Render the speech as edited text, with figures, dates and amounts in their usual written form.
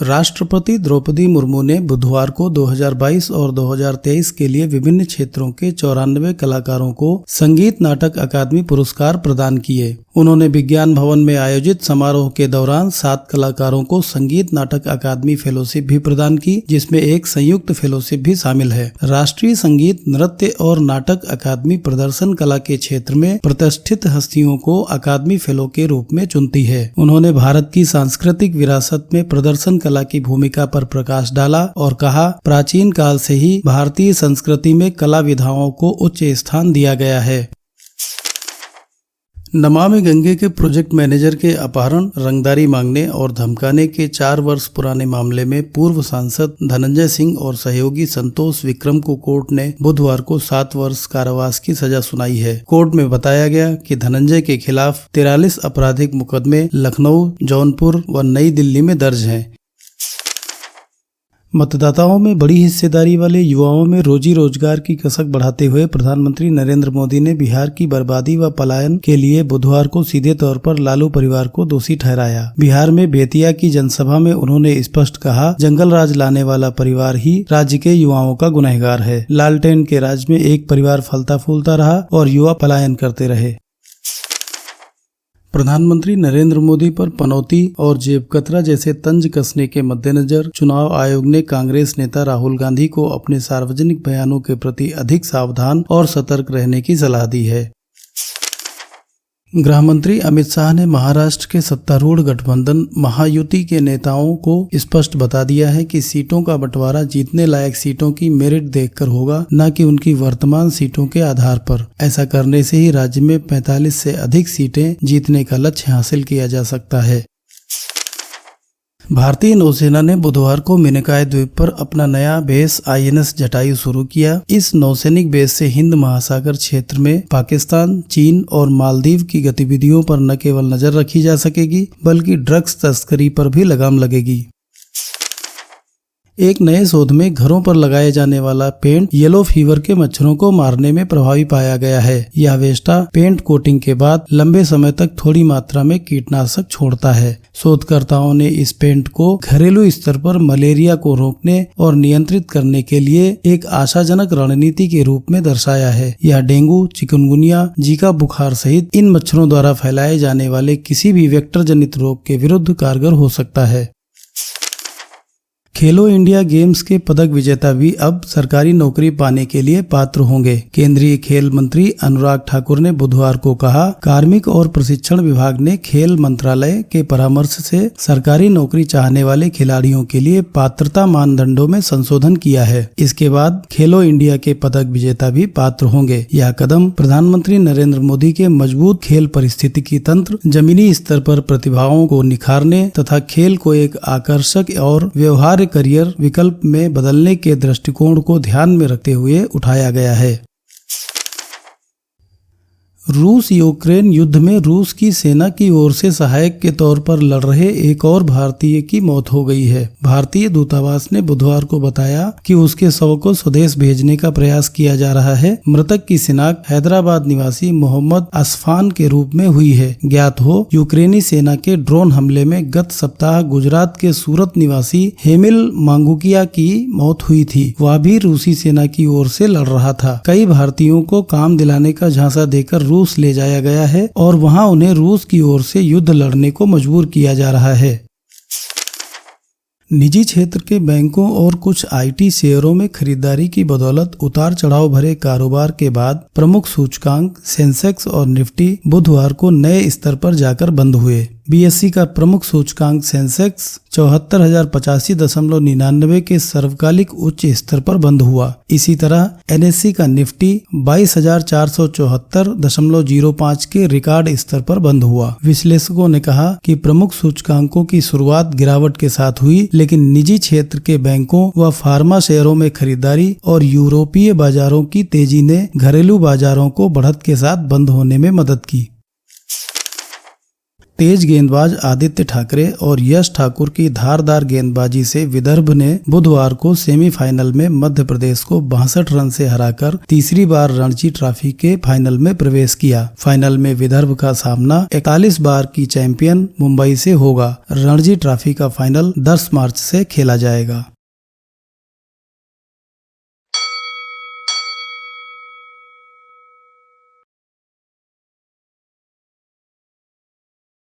राष्ट्रपति द्रौपदी मुर्मू ने बुधवार को 2022 और 2023 के लिए विभिन्न क्षेत्रों के 94 कलाकारों को संगीत नाटक अकादमी पुरस्कार प्रदान किए। उन्होंने विज्ञान भवन में आयोजित समारोह के दौरान 7 कलाकारों को संगीत नाटक अकादमी फेलोशिप भी प्रदान की, जिसमें एक संयुक्त फेलोशिप भी शामिल है। राष्ट्रीय संगीत, नृत्य और नाटक अकादमी प्रदर्शन कला के क्षेत्र में प्रतिष्ठित हस्तियों को अकादमी फेलो के रूप में चुनती है। उन्होंने भारत की सांस्कृतिक विरासत में प्रदर्शन कला की भूमिका पर प्रकाश डाला और कहा, प्राचीन काल से ही भारतीय संस्कृति में कला विधाओं को उच्च स्थान दिया गया है। नमामि गंगे के प्रोजेक्ट मैनेजर के अपहरण, रंगदारी मांगने और धमकाने के 4 वर्ष पुराने मामले में पूर्व सांसद धनंजय सिंह और सहयोगी संतोष विक्रम को कोर्ट ने बुधवार को 7 वर्ष कारावास की सजा सुनाई है। कोर्ट में बताया गया कि धनंजय के खिलाफ 43 आपराधिक मुकदमे लखनऊ, जौनपुर व नई दिल्ली में दर्ज हैं। मतदाताओं में बड़ी हिस्सेदारी वाले युवाओं में रोजी रोजगार की कसक बढ़ाते हुए प्रधानमंत्री नरेंद्र मोदी ने बिहार की बर्बादी व पलायन के लिए बुधवार को सीधे तौर पर लालू परिवार को दोषी ठहराया। बिहार में बेतिया की जनसभा में उन्होंने स्पष्ट कहा, जंगल राज लाने वाला परिवार ही राज्य के युवाओं का गुनहगार है। लालटेन के राज में एक परिवार फलता फूलता रहा और युवा पलायन करते रहे। प्रधानमंत्री नरेंद्र मोदी पर पनौती और जेब कतरा जैसे तंज कसने के मद्देनजर चुनाव आयोग ने कांग्रेस नेता राहुल गांधी को अपने सार्वजनिक बयानों के प्रति अधिक सावधान और सतर्क रहने की सलाह दी है। गृह मंत्री अमित शाह ने महाराष्ट्र के सत्तारूढ़ गठबंधन महायुति के नेताओं को स्पष्ट बता दिया है कि सीटों का बंटवारा जीतने लायक सीटों की मेरिट देखकर होगा, न कि उनकी वर्तमान सीटों के आधार पर। ऐसा करने से ही राज्य में 45 से अधिक सीटें जीतने का लक्ष्य हासिल किया जा सकता है। भारतीय नौसेना ने बुधवार को मिनिकॉय द्वीप पर अपना नया बेस INS जटायु शुरू किया। इस नौसैनिक बेस से हिंद महासागर क्षेत्र में पाकिस्तान, चीन और मालदीव की गतिविधियों पर न केवल नजर रखी जा सकेगी, बल्कि ड्रग्स तस्करी पर भी लगाम लगेगी। एक नए शोध में घरों पर लगाए जाने वाला पेंट येलो फीवर के मच्छरों को मारने में प्रभावी पाया गया है। यह वेस्टा पेंट कोटिंग के बाद लंबे समय तक थोड़ी मात्रा में कीटनाशक छोड़ता है। शोधकर्ताओं ने इस पेंट को घरेलू स्तर पर मलेरिया को रोकने और नियंत्रित करने के लिए एक आशाजनक रणनीति के रूप में दर्शाया है। यह डेंगू, चिकनगुनिया, जीका बुखार सहित इन मच्छरों द्वारा फैलाए जाने वाले किसी भी वेक्टर जनित रोग के विरुद्ध कारगर हो सकता है। खेलो इंडिया गेम्स के पदक विजेता भी अब सरकारी नौकरी पाने के लिए पात्र होंगे। केंद्रीय खेल मंत्री अनुराग ठाकुर ने बुधवार को कहा, कार्मिक और प्रशिक्षण विभाग ने खेल मंत्रालय के परामर्श से सरकारी नौकरी चाहने वाले खिलाड़ियों के लिए पात्रता मानदंडों में संशोधन किया है। इसके बाद खेलो इंडिया के पदक विजेता भी पात्र होंगे। यह कदम प्रधानमंत्री नरेंद्र मोदी के मजबूत खेल पारिस्थितिकी तंत्र, जमीनी स्तर पर प्रतिभाओं को निखारने तथा खेल को एक आकर्षक और व्यवहार्य करियर विकल्प में बदलने के दृष्टिकोण को ध्यान में रखते हुए उठाया गया है। रूस यूक्रेन युद्ध में रूस की सेना की ओर से सहायक के तौर पर लड़ रहे एक और भारतीय की मौत हो गई है। भारतीय दूतावास ने बुधवार को बताया कि उसके शव को स्वदेश भेजने का प्रयास किया जा रहा है। मृतक की शिनाख्त हैदराबाद निवासी मोहम्मद असफान के रूप में हुई है। ज्ञात हो, यूक्रेनी सेना के ड्रोन हमले में गत सप्ताह गुजरात के सूरत निवासी हेमिल मांगुकिया की मौत हुई थी। वह भी रूसी सेना की ओर से लड़ रहा था। कई भारतीयों को काम दिलाने का झांसा देकर रूस ले जाया गया है और वहां उन्हें रूस की ओर से युद्ध लड़ने को मजबूर किया जा रहा है। निजी क्षेत्र के बैंकों और कुछ IT शेयरों में खरीदारी की बदौलत उतार चढ़ाव भरे कारोबार के बाद प्रमुख सूचकांक सेंसेक्स और निफ्टी बुधवार को नए स्तर पर जाकर बंद हुए। BSE का प्रमुख सूचकांक सेंसेक्स 74,085.99 के सर्वकालिक उच्च स्तर पर बंद हुआ। इसी तरह NSE का निफ्टी 22,474.05 के रिकॉर्ड स्तर पर बंद हुआ। विश्लेषकों ने कहा कि प्रमुख सूचकांकों की शुरुआत गिरावट के साथ हुई, लेकिन निजी क्षेत्र के बैंकों व फार्मा शेयरों में खरीदारी और यूरोपीय बाजारों की तेजी ने घरेलू बाजारों को बढ़त के साथ बंद होने में मदद की। तेज गेंदबाज आदित्य ठाकरे और यश ठाकुर की धारदार गेंदबाजी से विदर्भ ने बुधवार को सेमीफाइनल में मध्य प्रदेश को 62 रन से हराकर तीसरी बार रणजी ट्रॉफी के फाइनल में प्रवेश किया। फाइनल में विदर्भ का सामना 41 बार की चैंपियन मुंबई से होगा। रणजी ट्रॉफी का फाइनल 10 मार्च से खेला जाएगा।